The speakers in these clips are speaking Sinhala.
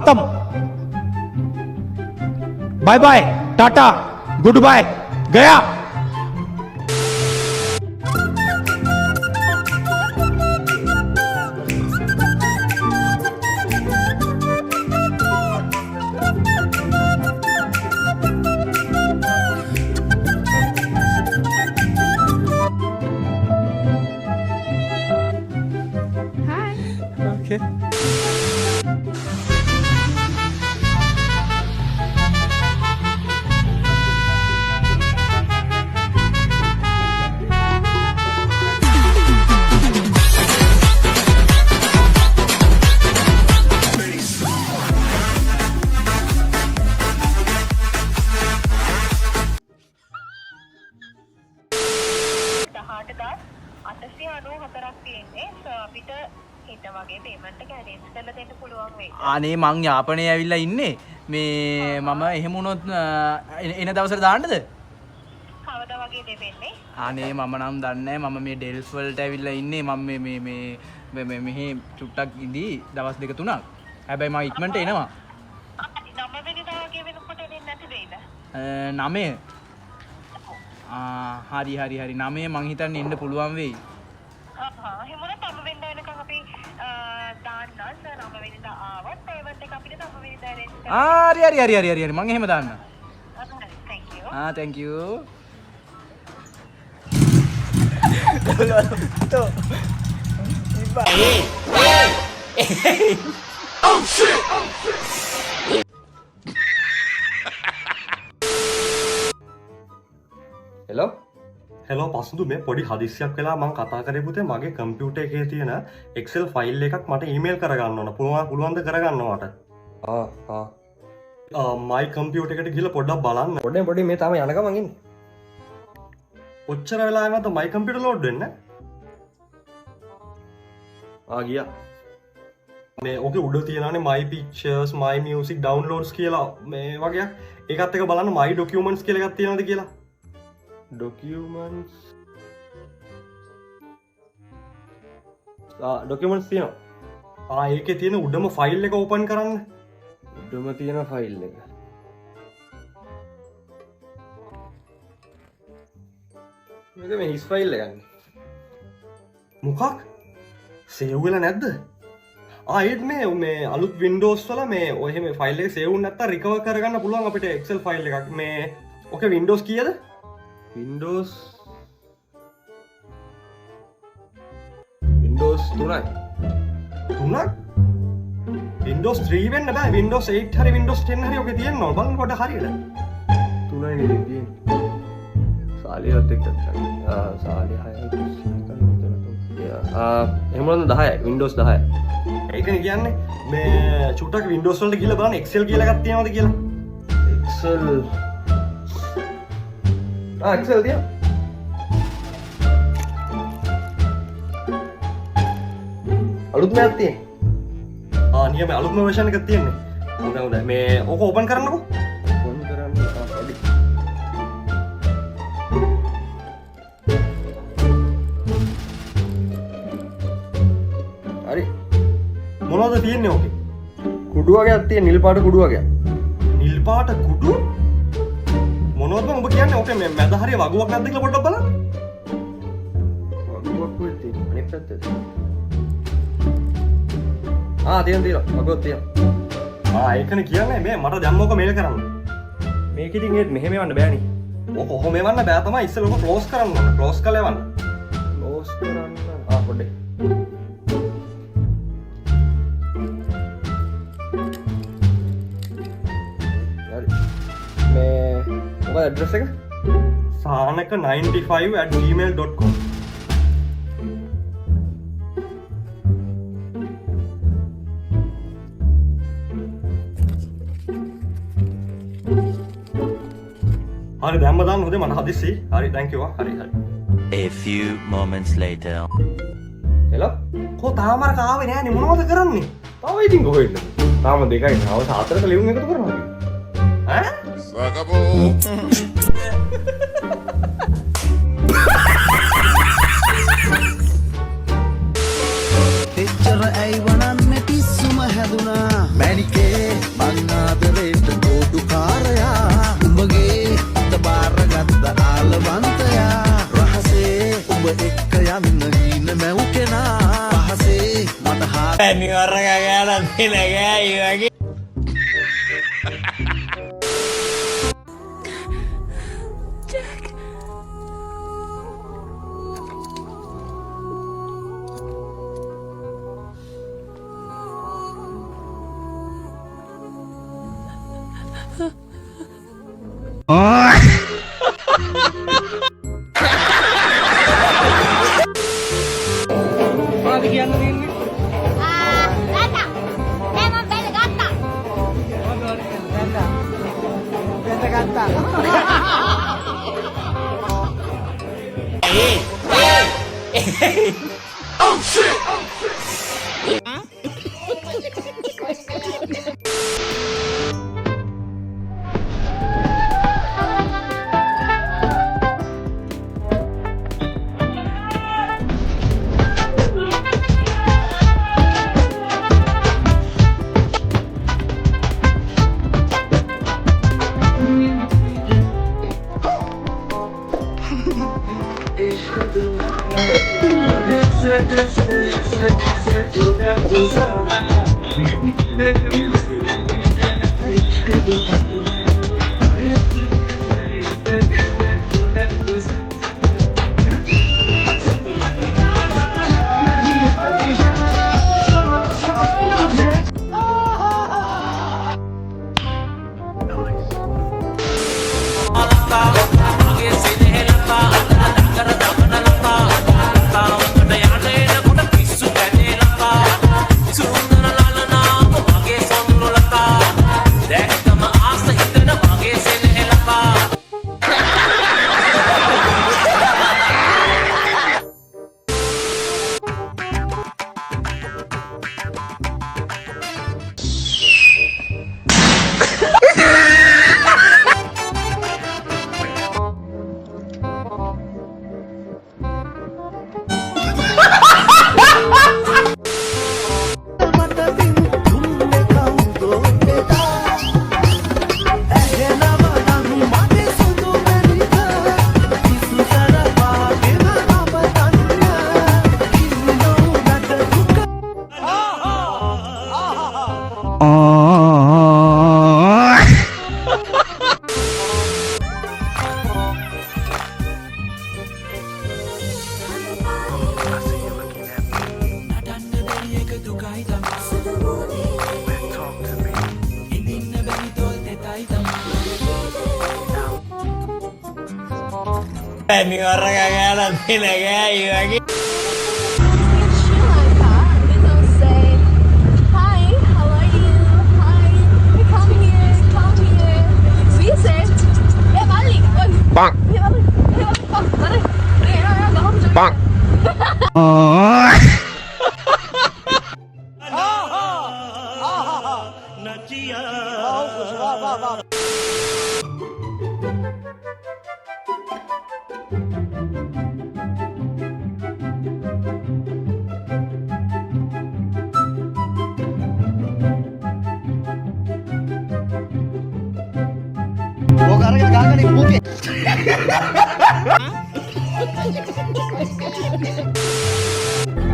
खत्म, बाय बाय, टाटा, गुड बाय, गया। Okay. අනේ මං යාපනයේ ඇවිල්ලා ඉන්නේ මේ මම එහෙම වුණොත් එන දවසට දාන්නද? කවදා වගේ දෙවෙන්නේ? අනේ මම නම් දන්නේ නැහැ. මම මේ ඩෙල්ස් වලට ඇවිල්ලා ඉන්නේ. මම මේ මෙහි චුට්ටක් ඉඳී දවස් දෙක තුනක්. හැබැයි මම ඉක්මනට එනවා. 9 වෙනිදා වගේ වෙනකොට එන්නේ නැති වෙයිද? 9. හරි 9 මං හිතන්නේ එන්න පුළුවන් වෙයි. එහෙමනම් 9 වෙනිදා වෙනකන් අපි දාන්න සර් 9 වෙනිදා ආවත් පේමන්ට් එක අපිට 9 වෙනිදා arrange කරන්න. හරි මං එහෙම දාන්න. thank you. thank you. Oh shit! Hello hello පසුදු මේ පොඩි හදිසියක් වෙලා මං කතා කරේ පුතේ මගේ කම්පියුටර් එකේ තියෙන Excel ෆයිල් එකක් මට ඊමේල් කරගන්න ඕන. පුළුවන්ද කරගන්න මට? මයි කම්පියුටර් එකට ගිහලා පොඩ්ඩක් බලන්න. පොඩි මේ තාම යන ගමන් ඉන්නේ. ඔච්චර වෙලා යනවද මයි කම්පියුටර් ලෝඩ් වෙන්න? ගියා. මේ ඔකේ උඩ තියෙනවානේ my pictures my music downloads කියලා මේ වගේ එකත් එක බලන්න my documents කියලා එකක් තියෙනවද කියලා. ඩොකියුමන්ට්ස් තියෙනවා. ඒකේ තියෙන උඩම ෆයිල් එක ඕපන් කරන්න. උඩම තියෙන ෆයිල් එක. මේක මේ හිස් ෆයිල් එකක්. මොකක්? සේව් වෙලා නැද්ද? ඒත් මේ අලුත් Windows වල මේ ඔය එහෙම ෆයිල් එක සේව් වුනේ නැත්තම් රිකවර් කරගන්න පුළුවන් අපිට Excel ෆයිල් එකක්. මේ ඔකේ Windows කීයද? Windows 3යි. 3ක්? Windows 3 වෙන්න බෑ. Windows 8 හරි Windows 10 හරි ඔකේ තියෙනවා. බලන්න පොඩ්ඩක් හරියට. 3යි නේද තියෙන්නේ. සාලියත් එක්ක සාලිය 6යි. එහෙමනම් 10යි. Windows 10යි. ඒකනේ කියන්නේ මේ චුට්ටක් Windows වලට ගිහලා බලන්න Excel කියලා එකක් තියෙනවද කියලා. Excel Excel dia. අලුත්ම එකක් තියෙන්නේ. නියම අලුත්ම version එකක් තියෙන්නේ. හොඳයි. මේ ඕක ඕපන් කරන්නකෝ. ඕපන් කරන්න පොඩි. හරි. මොනවද තියෙන්නේ ඕකේ? කුඩු වගේක් තියෙන නිල් පාට කුඩු වගේක්. නිල් පාට කුඩු? මොනවද ඔබ කියන්නේ? ඕකේ මේ මැද හරිය වගුවක් නැද්ද කියලා පොඩ්ඩක් බලන්න. වගුවක් කොහෙද තියෙන්නේ? අනිත් පැත්තේ. තියෙනවා. වගුවක් තියෙනවා. ඒකනේ කියන්නේ මේ මට දැන් ඕක මේල් කරන්න. මේක ඉතින් ඒත් මෙහෙම යවන්න බෑනේ. ඕක කොහොම යවන්න බෑ තමයි. ඉස්සෙල්ලා ඕක ක්ලෝස් කරන්න ඕන. ක්ලෝස් කරලා යවන්න. ක්ලෝස් කරන්න. පොඩ්ඩේ. මොකද ඇඩ්‍රස් එක? sahanaka95@gmail.com. හරි දැම්ම දාන්න හොදේ මට හදිස්සි. හරි thank you. හරි. A few moments later. Hello කො තාම අර කාවේ නෑනේ මොනවද කරන්නේ? තාම ඉතින් කොහෙන්ද? තාම 2යි තව 4ක ලියුම් එකතු කරනවා. ඈ? Acabou. එච්චර ඇයි වනන්නේ පිස්සුම හැදුනා මැනිකේ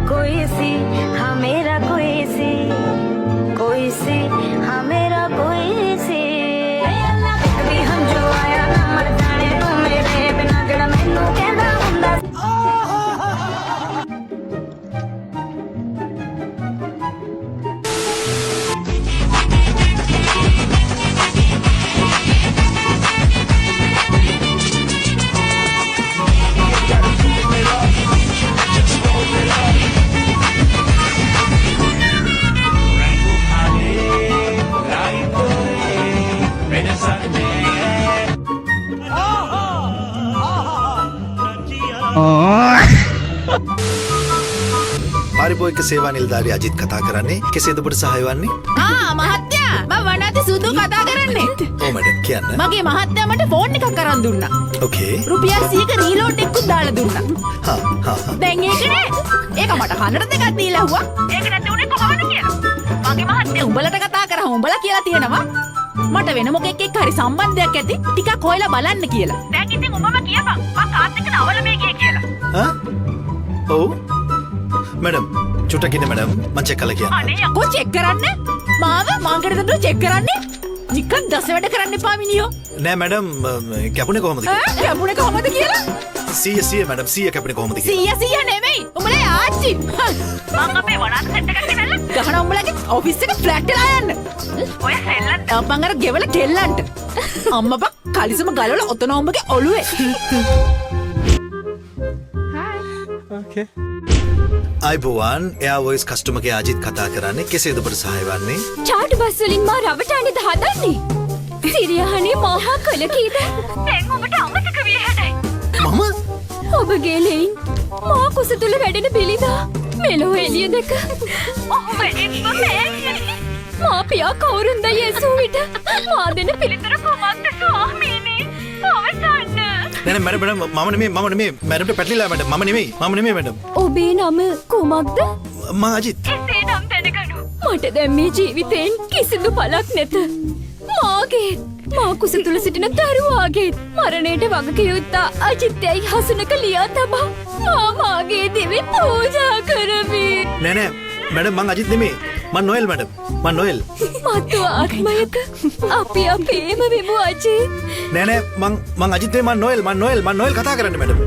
कोई सी हाँ मेरा कोई सी हाँ मेरा कोई सी कभी हम जो आया ना मर जाने तू मेरे बिना जड़ा मैनू कहंदा हुंदा පාරිභෝගික සේවා නිලධාරී අජිත් කතා කරන්නේ කෙසේද ඔබට සහාය වන්නේ? මහත්තයා මම වනාති සුදු කතා කරන්නේ. ඔව් මැඩම් කියන්න. මගේ මහත්තයා මට ෆෝන් එකක් අරන් දුන්නා. ඕකේ. රුපියල් 100ක රීලෝඩ් එකකුත් දාලා දුන්නා. හා හා. දැන් ඒක නේ. ඒක මට කන්නට දෙකක් දීලා ඇහුවා. ඒක නැති උනේ කොහොමද කියලා. මගේ මහත්තයා උඹලට කතා කරා උඹලා කියලා තියෙනවා. මට වෙන මොකෙක් එක්ක හරි සම්බන්ධයක් ඇති ටිකක් හොයලා බලන්න කියලා. දැන් ඉතින් උඹම කියපන්. මම කාත් එක්ක නවල මේ ගියේ කියලා. ඔව්. මැඩම් චුට්ටක් ඉන්න මැඩම් මම චෙක් කරලා කියන්නම්. අනේ යකෝ චෙක් කරන්න මාව මාංගඩදට චෙක් කරන්නේ නිකන් දස වැඩ කරන්න එපා මිනියෝ නෑ මැඩම් කැපුණේ කොහමද කියලා. කැපුණේ කොහමද කියලා 100 මැඩම් 100 කැපුණේ කොහමද කියලා. 100 නෙමෙයි උඹලා ආච්චි මං අපේ වනාත් සෙට් එකක් ගෙනල්ලා ගහන උඹලගේ ඔෆිස් එක ෆ්ලැට් එලා යන්න ඔය සෙල්ලන් දාපන් අර ගෙවල කෙල්ලන්ට අම්මපා කලිසම ගලවලා ඔතන උඹගේ ඔළුවේ අයිබෝවන් එයා වොයිස් කස්ටමර්ගේ අජිත් කතා කරන්නේ කෙසේද ඔබට සහාය වන්නේ? චාට් බස් වලින් මා රවටන්නේ හදන්නේ. සිරියහනේ මහා කල කීද? දැන් ඔබට අමතක විය හැඩයි. මම ඔබගේ ලෙයින් මා කුස තුල වැඩෙන බිලිදා මෙලෝ එළිය දෙක. ඔහු වැඩිම මෑණියනි. මා පියා කවුරුන්ද යේසු විට මා දෙන පිළිතුර කොහොමද ස්වාමීනි? අවසන්න. නෑ මැඩම් මම නෙමෙයි මැඩම්ට පැටලිලා මැඩම් මම නෙමෙයි මැඩම්. ඔබේ නම කුමක්ද? මම අජිත්. එසේ නම් දැනගනු. මට දැන් මේ ජීවිතෙන් කිසිදු පළක් නැත. මාගේ මා කුස තුල සිටින දරුවාගේ මරණයට වගකිව යුත්තා අජිත්‍යයි හසුනක ලියා තබා මා මාගේ දිවි පූජා කරමි. නෑ මැඩම් මං අජිත් නෙමෙයි මං නොයල් මැඩම් මං නොයල්. මතු ආත්මයක අපි අපේම වෙමු අජිත්. නෑ මං අජිත් නෙමෙයි මං නොයල් කතා කරන්නේ මැඩම්.